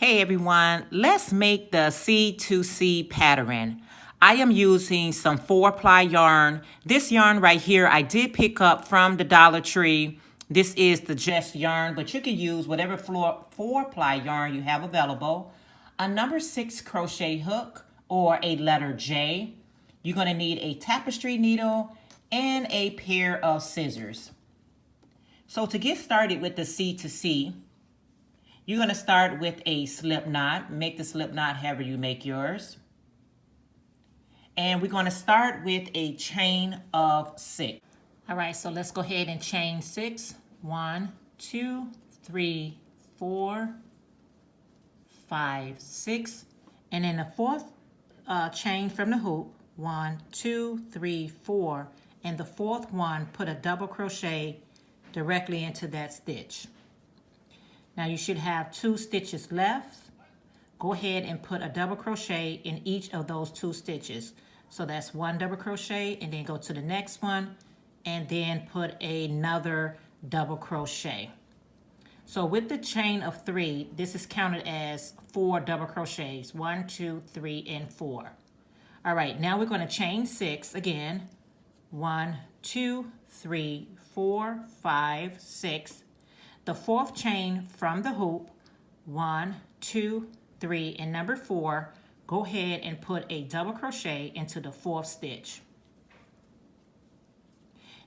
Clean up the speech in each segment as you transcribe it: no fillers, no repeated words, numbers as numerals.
Hey everyone, let's make the C2C pattern. I am using some 4-ply yarn. This yarn right here I did pick up from the Dollar Tree. This is the Just yarn, but you can use whatever 4-ply yarn you have available. A number 6 crochet hook or a letter J. You're going to need a tapestry needle and a pair of scissors. So to get started with the C2C, you're going to start with a slip knot. Make the slip knot however you make yours. And we're going to start with a chain of 6. All right, so let's go ahead and chain 6. 1, 2, 3, 4, 5, 6. And then the fourth chain from the hoop. 1, 2, 3, 4. And the fourth one, put a double crochet directly into that stitch. Now you should have 2 stitches left. Go ahead and put a double crochet in each of those 2 stitches. So that's 1 double crochet, and then go to the next one and then put another double crochet. So with the chain of 3, this is counted as 4 double crochets. 1, 2, 3, and 4. All right, now we're going to chain 6 again. 1, 2, 3, 4, 5, 6. The fourth chain from the hoop, 1, 2, 3, and number 4, go ahead and put a double crochet into the 4th stitch.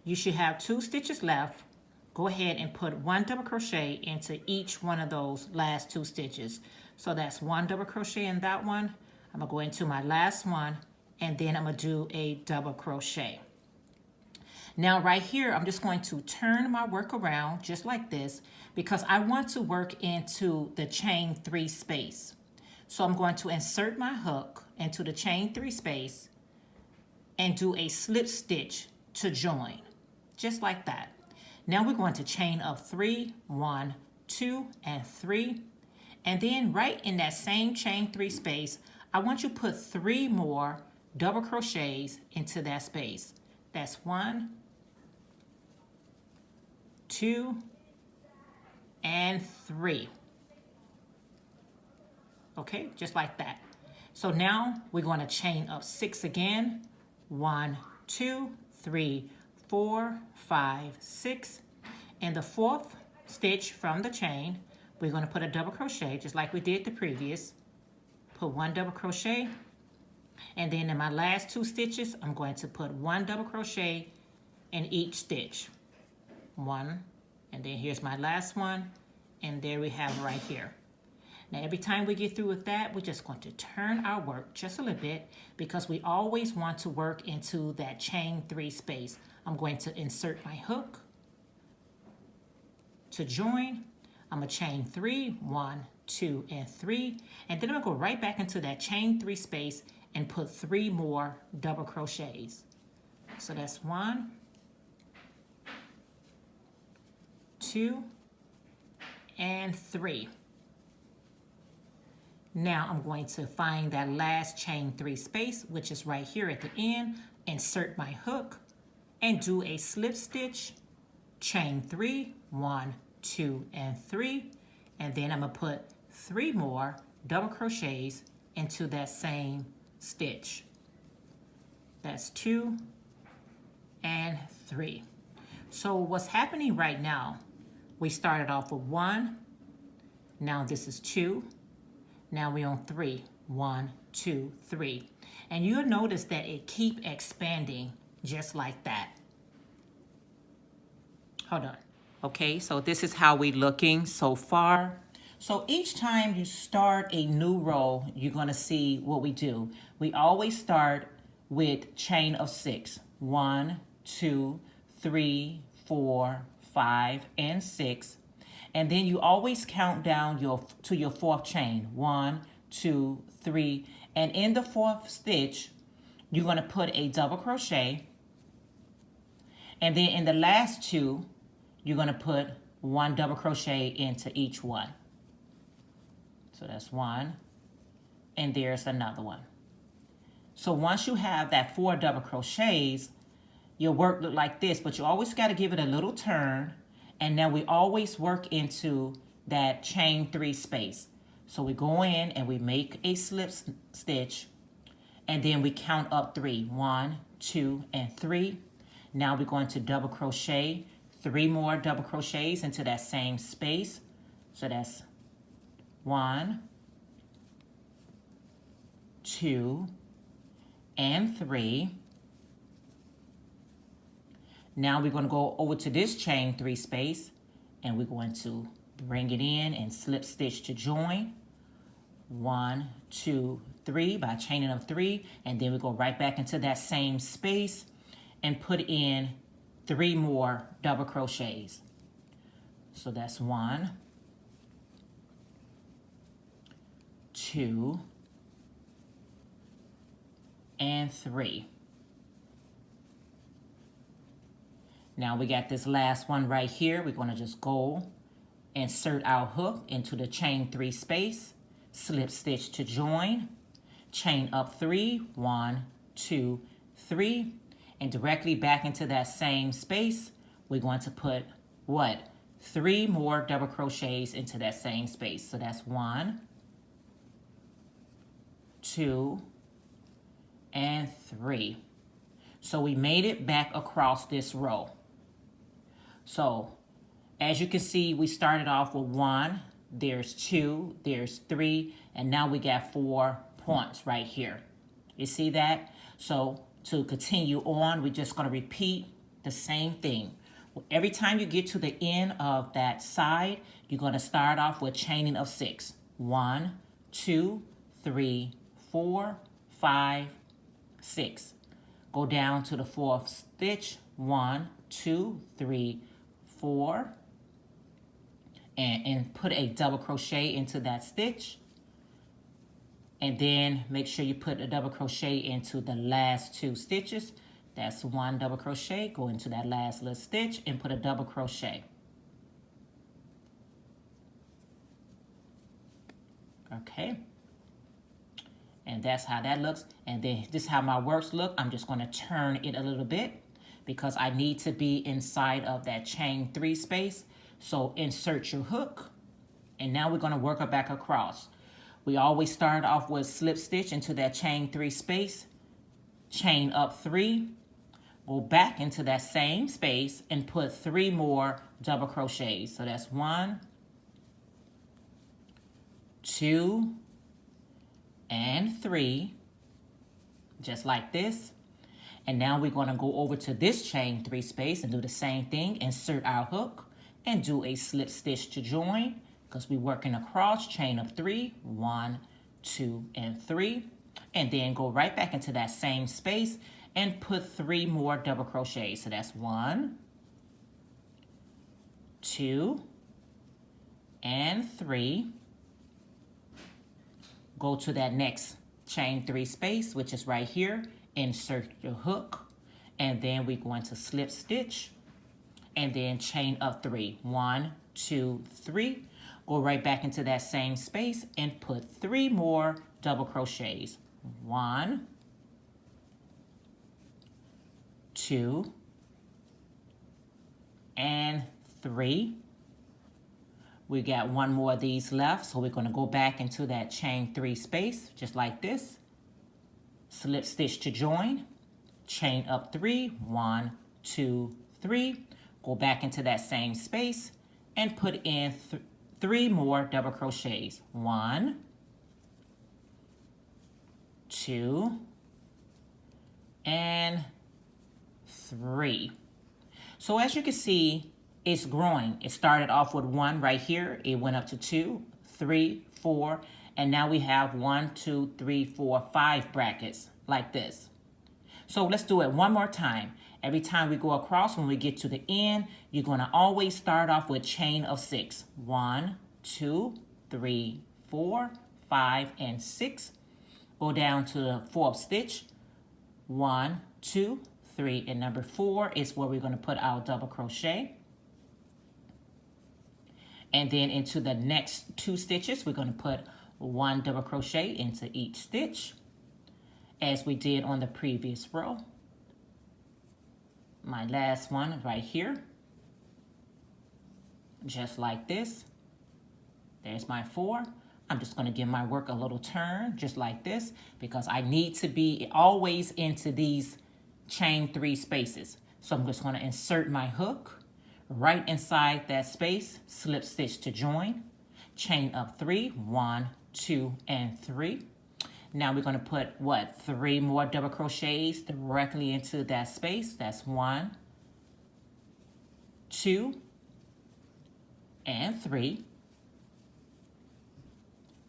You should have 2 stitches left. Go ahead and put 1 double crochet into each one of those last 2 stitches. So that's 1 double crochet in that one. I'm going to go into my last one, and then I'm going to do a double crochet. Now right here, I'm just going to turn my work around just like this because I want to work into the chain 3 space. So I'm going to insert my hook into the chain 3 space and do a slip stitch to join, just like that. Now we're going to chain up 3, 1, 2, and 3. And then right in that same chain 3 space, I want you to put 3 more double crochets into that space. That's 1, 2, and 3. Okay, just like that. So now we're going to chain up 6 again. 1, 2, 3, 4, 5, 6. And the 4th stitch from the chain, we're going to put a double crochet just like we did the previous. Put 1 double crochet. And then in my last 2 stitches, I'm going to put 1 double crochet in each stitch. 1, and then here's my last one, and there we have it right here. Now every time we get through with that, we're just going to turn our work just a little bit because we always want to work into that chain 3 space. I'm going to insert my hook to join. I'm going to chain 3, 1, 2, and 3, and then I'm going to go right back into that chain 3 space and put 3 more double crochets. So that's 1, 2, and 3. Now I'm going to find that last chain 3 space, which is right here at the end, insert my hook, and do a slip stitch, chain 3, 1, 2, and 3, and then I'm going to put 3 more double crochets into that same stitch. That's 2 and 3. So what's happening right now, we started off with 1, now this is 2, now we're on 3, 1, 2, 3. And you'll notice that it keeps expanding just like that. Hold on. Okay, so this is how we're looking so far. So each time you start a new row, you're going to see what we do. We always start with chain of 6. 1, 2, 3, 4, 5, and 6. And then you always count down to your 4th chain. 1, 2, 3. And in the 4th stitch, you're going to put a double crochet. And then in the last 2, you're going to put 1 double crochet into each one. So that's 1. And there's another one. So once you have that 4 double crochets, your work look like this, but you always got to give it a little turn. And now we always work into that chain 3 space. So we go in and we make a slip stitch, and then we count up 3. 1, 2, and 3. Now we're going to double crochet 3 more double crochets into that same space. So that's 1, 2, and 3. Now we're going to go over to this chain 3 space, and we're going to bring it in and slip stitch to join. 1, 2, 3 by chaining up 3, and then we go right back into that same space and put in 3 more double crochets. So that's 1, 2, and 3. Now we got this last one right here. We're going to just go, insert our hook into the chain 3 space, slip stitch to join, chain up 3, 1, 2, 3, and directly back into that same space, we're going to put what? 3 more double crochets into that same space. So that's 1, 2, and 3. So we made it back across this row. So as you can see, we started off with 1, there's 2, there's 3, and now we got 4 points right here. You see that? So to continue on, we're just going to repeat the same thing. Every time you get to the end of that side, you're going to start off with chaining of 6. 1, 2, 3, 4, 5, 6. Go down to the 4th stitch. 1, 2, 3, 4, and put a double crochet into that stitch, and then make sure you put a double crochet into the last 2 stitches. That's 1 double crochet, go into that last little stitch and put a double crochet. Okay, and that's how that looks. And then this is how my works look. I'm just going to turn it a little bit because I need to be inside of that chain 3 space. So insert your hook, and now we're going to work it back across. We always start off with slip stitch into that chain 3 space, chain up 3, go back into that same space and put 3 more double crochets. So that's 1, 2, and 3, just like this. And now we're going to go over to this chain 3 space and do the same thing. Insert our hook and do a slip stitch to join, because we're working across, chain of 3, 1, 2, and 3. And then go right back into that same space and put 3 more double crochets. So that's 1, 2, and 3. Go to that next chain 3 space, which is right here. Insert your hook, and then we're going to slip stitch and then chain up 3. 1, 2, 3. Go right back into that same space and put 3 more double crochets. 1, 2, and 3. We got 1 more of these left, so we're going to go back into that chain 3 space, just like this. Slip stitch to join, chain up 3, 1, 2, 3. Go back into that same space and put in 3 more double crochets. 1, 2, and 3. So as you can see, it's growing. It started off with 1 right here. It went up to 2, 3, 4, and now we have 1, 2, 3, 4, 5 brackets like this. So let's do it one more time. Every time we go across, when we get to the end, you're going to always start off with chain of 6. 1, 2, 3, 4, 5, and 6. Go down to the 4th stitch. 1, 2, 3, and number 4 is where we're going to put our double crochet. And then into the next 2 stitches, we're going to put 1 double crochet into each stitch, as we did on the previous row. My last one right here, just like this. There's my 4. I'm just going to give my work a little turn just like this because I need to be always into these chain 3 spaces. So I'm just going to insert my hook right inside that space, slip stitch to join, chain up 3, 1, 2, and 3. Now we're going to put 3 more double crochets directly into that space. That's 1, 2, and 3.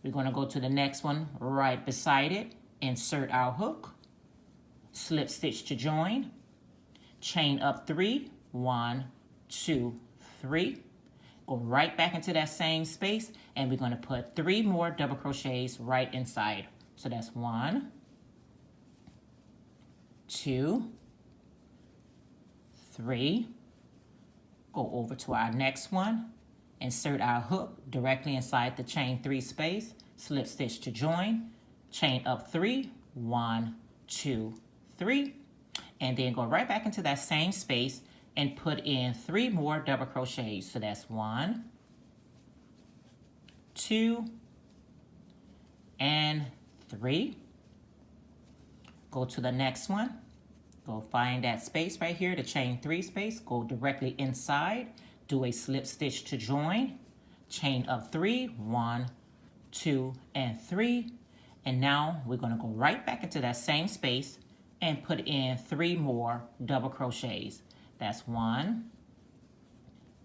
We're going to go to the next one right beside it, insert our hook, slip stitch to join, chain up 3, 1, 2, 3. Go right back into that same space, and we're going to put 3 more double crochets right inside. So that's 1, 2, 3. Go over to our next one, insert our hook directly inside the chain 3 space, slip stitch to join, chain up 3, 1, 2, 3, and then go right back into that same space and put in 3 more double crochets. So that's 1, 2, and 3. Go to the next one. Go find that space right here, the chain 3 space. Go directly inside. Do a slip stitch to join. Chain up 3, 1, 2, and 3. And now we're going to go right back into that same space and put in 3 more double crochets. That's 1,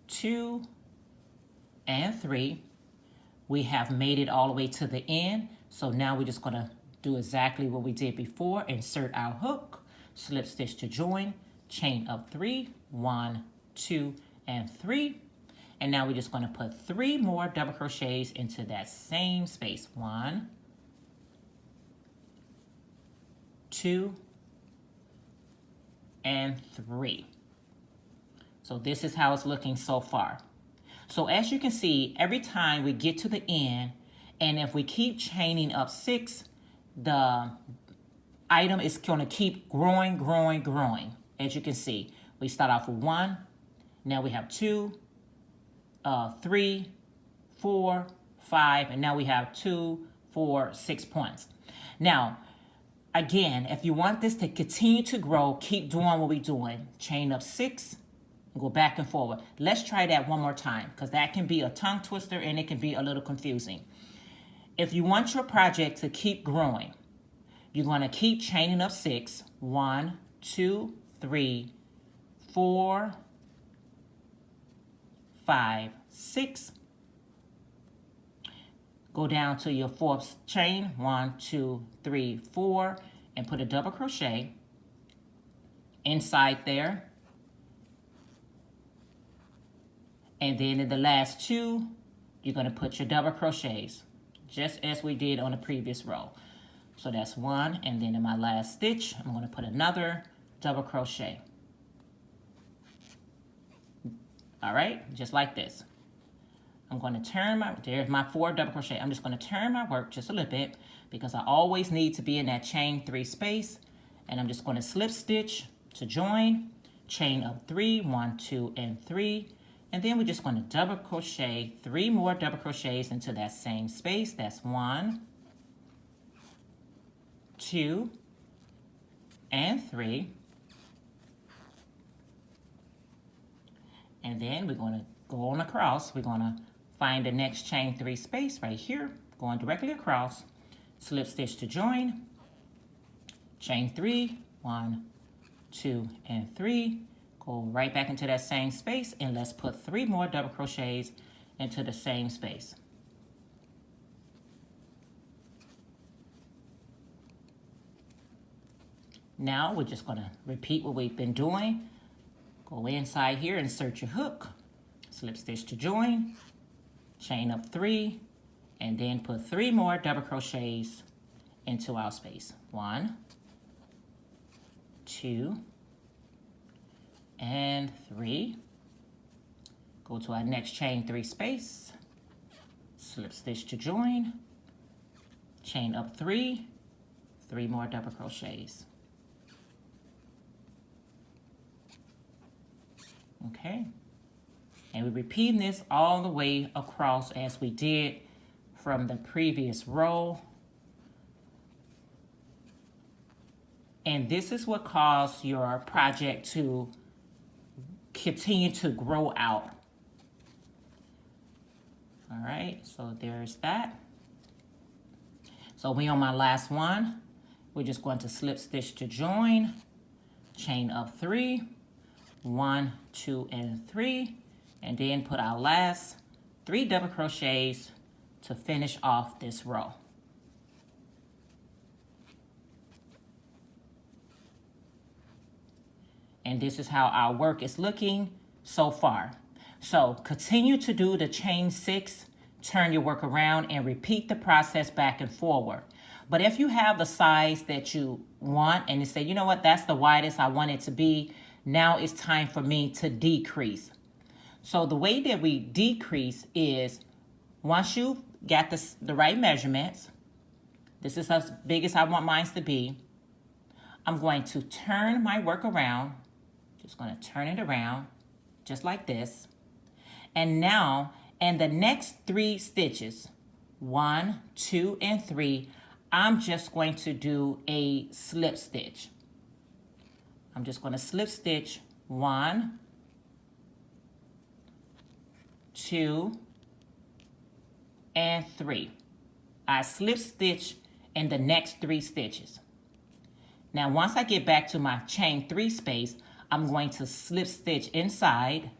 2, and 3. We have made it all the way to the end. So now we're just going to do exactly what we did before. Insert our hook, slip stitch to join, chain up 3, 1, 2, and 3. And now we're just going to put 3 more double crochets into that same space. 1, 2, and 3. So this is how it's looking so far. So as you can see, every time we get to the end, and if we keep chaining up 6, the item is going to keep growing, growing, growing. As you can see, we start off with 1. Now we have 2, 3, 4, 5, and now we have 2, 4, 6 points. Now, again, if you want this to continue to grow, keep doing what we're doing. Chain up 6, and go back and forward. Let's try that one more time because that can be a tongue twister and it can be a little confusing. If you want your project to keep growing, you're going to keep chaining up 6. 1, 2, 3, 4, 5, 6. Go down to your 4th chain, 1, 2, 3, 4, and put a double crochet inside there. And then in the last 2, you're going to put your double crochets, just as we did on the previous row. So that's 1, and then in my last stitch, I'm going to put another double crochet. All right, just like this. I'm going to turn there's my 4 double crochet. I'm just going to turn my work just a little bit because I always need to be in that chain 3 space. And I'm just going to slip stitch to join, chain up 3, 1, 2, and 3. And then we're just going to double crochet 3 more double crochets into that same space. That's 1, 2, and 3. And then we're going to go on across. We're going to find the next chain 3 space right here, going directly across, slip stitch to join, chain 3, 1, 2, and 3. Go right back into that same space, and let's put 3 more double crochets into the same space. Now we're just going to repeat what we've been doing. Go inside here, insert your hook, slip stitch to join, chain up 3, and then put 3 more double crochets into our space. 1, 2, and 3. Go to our next chain 3 space, slip stitch to join, chain up 3, 3 more double crochets. Okay, and we're repeating this all the way across as we did from the previous row. And this is what caused your project to continue to grow out. All right, so there's that. So we on my last one. We're just going to slip stitch to join, chain up 3, 1, 2, and 3, and then put our last 3 double crochets to finish off this row. And this is how our work is looking so far. So continue to do the chain 6, turn your work around, and repeat the process back and forward. But if you have the size that you want and you say, you know what, that's the widest I want it to be, now it's time for me to decrease. So the way that we decrease is, once you've got the right measurements, this is as big as I want mine to be, I'm going to turn my work around, just going to turn it around, just like this. And now, in the next 3 stitches, 1, 2, and 3, I'm just going to do a slip stitch. I'm just going to slip stitch 1, 2, and 3. I slip stitch in the next 3 stitches. Now, once I get back to my chain 3 space, I'm going to slip stitch inside,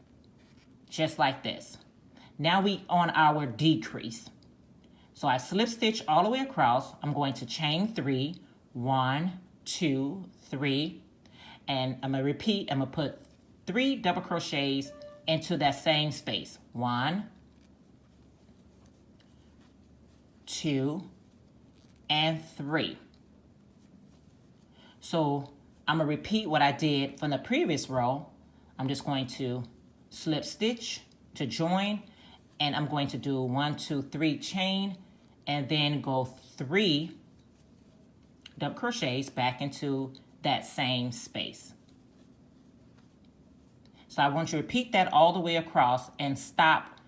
just like this. Now we on our decrease. So I slip stitch all the way across. I'm going to chain 3, 1, 2, 3, and I'm gonna repeat. I'm gonna put 3 double crochets into that same space. 1, 2, and 3. So I'm gonna repeat what I did from the previous row. I'm just going to slip stitch to join, and I'm going to do 1, 2, 3 chain, and then go 3 double crochets back into that same space. So I want you to repeat that all the way across and stop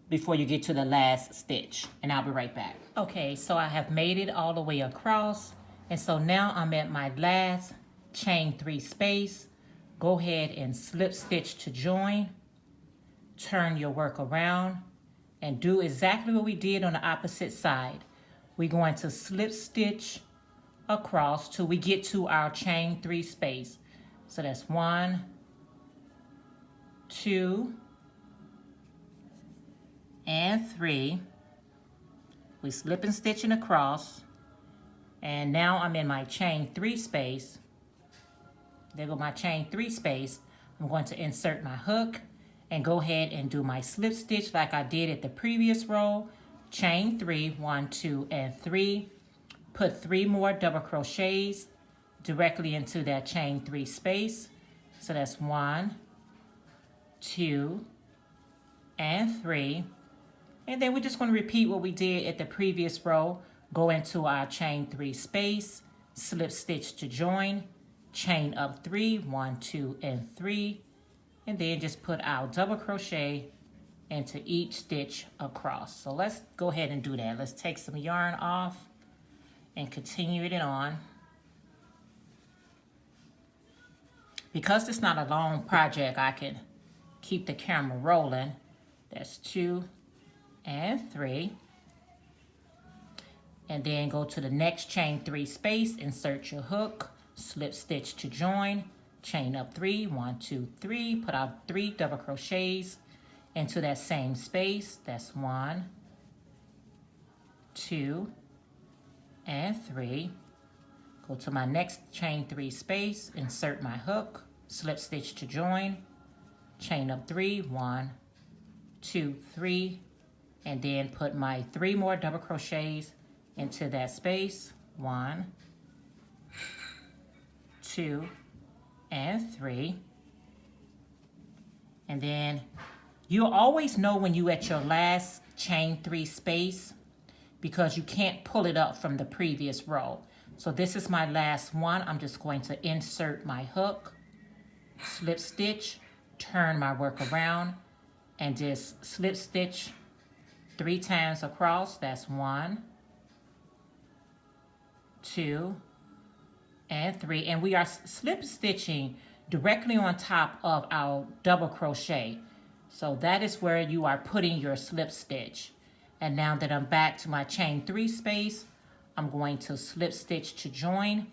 before you get to the last stitch, and I'll be right back. Okay, so I have made it all the way across, and so now I'm at my last chain 3 space. Go ahead and slip stitch to join, turn your work around, and do exactly what we did on the opposite side. We're going to slip stitch across till we get to our chain 3 space. So that's 1, 2, and 3. We slip and stitching across, and now I'm in my chain 3 space. There go my chain 3 space. I'm going to insert my hook and go ahead and do my slip stitch like I did at the previous row. Chain 3, 1, 2, and 3. Put 3 more double crochets directly into that chain 3 space. So that's 1, 2, and 3. And then we're just going to repeat what we did at the previous row. Go into our chain 3 space, slip stitch to join, chain up 3, 1, 2, and 3. And then just put our double crochet into each stitch across. So let's go ahead and do that. Let's take some yarn off and continue it on. Because it's not a long project, I can keep the camera rolling. That's 2 and 3. And then go to the next chain 3 space, insert your hook, slip stitch to join, chain up 3, 1, 2, 3, put out 3 double crochets into that same space. That's 1, 2, and 3. Go to my next chain 3 space, insert my hook, slip stitch to join, chain up 3, 1, 2, 3, and then put my 3 more double crochets into that space. 1, 2, and 3. And then you'll always know when you're at your last chain 3 space because you can't pull it up from the previous row. So this is my last one. I'm just going to insert my hook, slip stitch, turn my work around, and just slip stitch 3 times across. That's 1, 2, and 3. And we are slip stitching directly on top of our double crochet. So that is where you are putting your slip stitch. And now that I'm back to my chain 3 space, I'm going to slip stitch to join,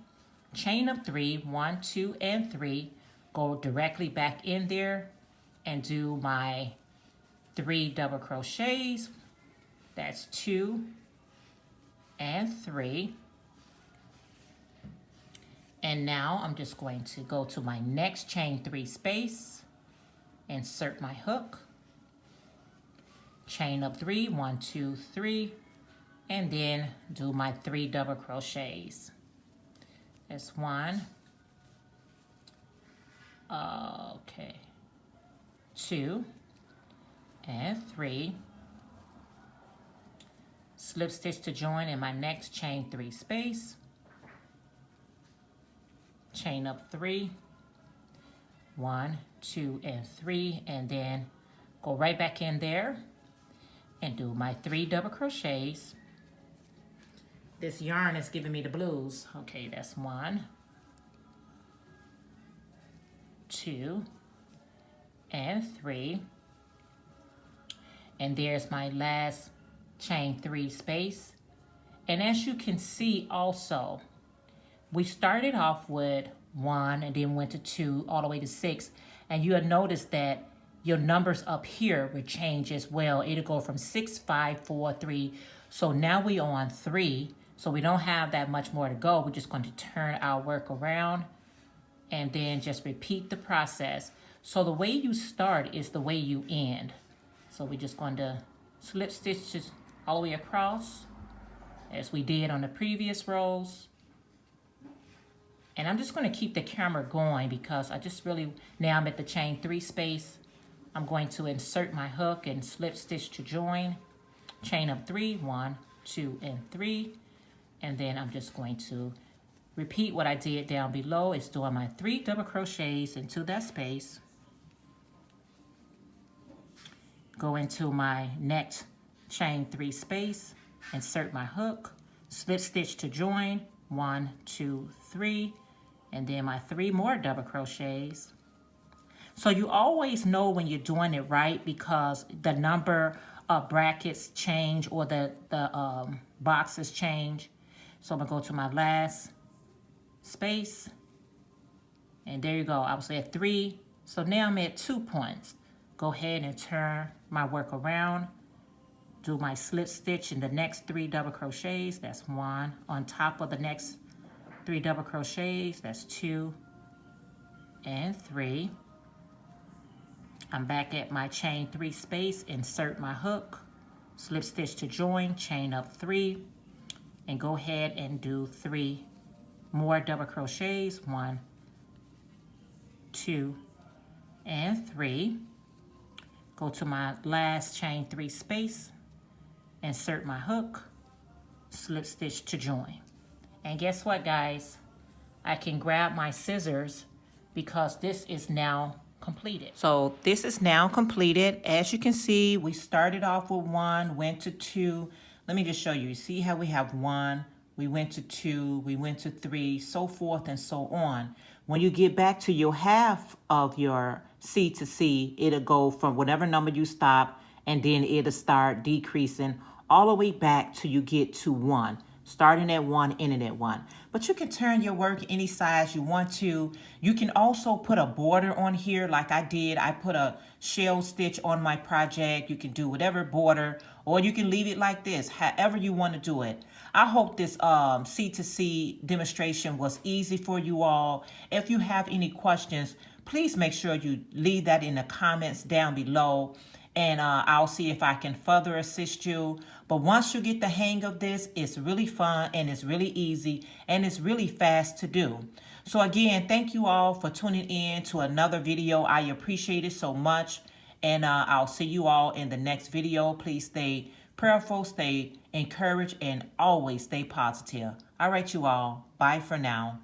chain of 3, 1, 2, and 3, go directly back in there and do my 3 double crochets. That's 2 and 3. And now I'm just going to go to my next chain 3 space, insert my hook, chain up 3, 1, 2, 3, and then do my 3 double crochets. That's 1, 2, and 3. Slip stitch to join in my next chain 3 space, chain up 3, 1, 2, and 3, and then go right back in there and do my 3 double crochets. This yarn is giving me the blues. Okay, that's 1, 2, and 3. And there's my last chain 3 space. And as you can see also, we started off with 1 and then went to 2 all the way to 6. And you'll notice that your numbers up here will change as well. It'll go from 6, 5, 4, 3. So now we are on 3. So we don't have that much more to go. We're just going to turn our work around and then just repeat the process. So the way you start is the way you end. So we're just going to slip stitches all the way across as we did on the previous rows. And I'm just going to keep the camera going because I just really, now I'm at the chain 3 space. I'm going to insert my hook and slip stitch to join, chain up 3, 1, 2, and 3. And then I'm just going to repeat what I did down below. It's doing my 3 double crochets into that space. Go into my next chain 3 space, insert my hook, slip stitch to join, 1, 2, 3, and then my 3 more double crochets. So you always know when you're doing it right because the number of brackets change or the boxes change. So I'm gonna go to my last space, and there you go. I was at 3, so now I'm at 2 points. Go ahead and turn my work around, do my slip stitch in the next 3 double crochets. That's 1 on top of the next 3 double crochets. That's 2 and 3. I'm back at my chain 3 space, insert my hook, slip stitch to join, chain up 3, and go ahead and do 3 more double crochets, 1, 2, and 3. Go to my last chain 3 space, insert my hook, slip stitch to join. And guess what, guys? I can grab my scissors because this is now completed. So this is now completed. As you can see, we started off with 1, went to 2. Let me just show you. You see how we have 1, we went to 2, we went to 3, so forth and so on. When you get back to your half of your C to C, it'll go from whatever number you stop, and then it'll start decreasing all the way back till you get to 1. Starting at 1, ending at 1. But you can turn your work any size you want to. You can also put a border on here like I did. I put a shell stitch on my project. You can do whatever border, or you can leave it like this, however you want to do it. I hope this C to C demonstration was easy for you all. If you have any questions, please make sure you leave that in the comments down below, and I'll see if I can further assist you. But once you get the hang of this, it's really fun and it's really easy and it's really fast to do. So again, thank you all for tuning in to another video. I appreciate it so much, and I'll see you all in the next video. Please stay prayerful, stay encouraged, and always stay positive. All right, you all. Bye for now.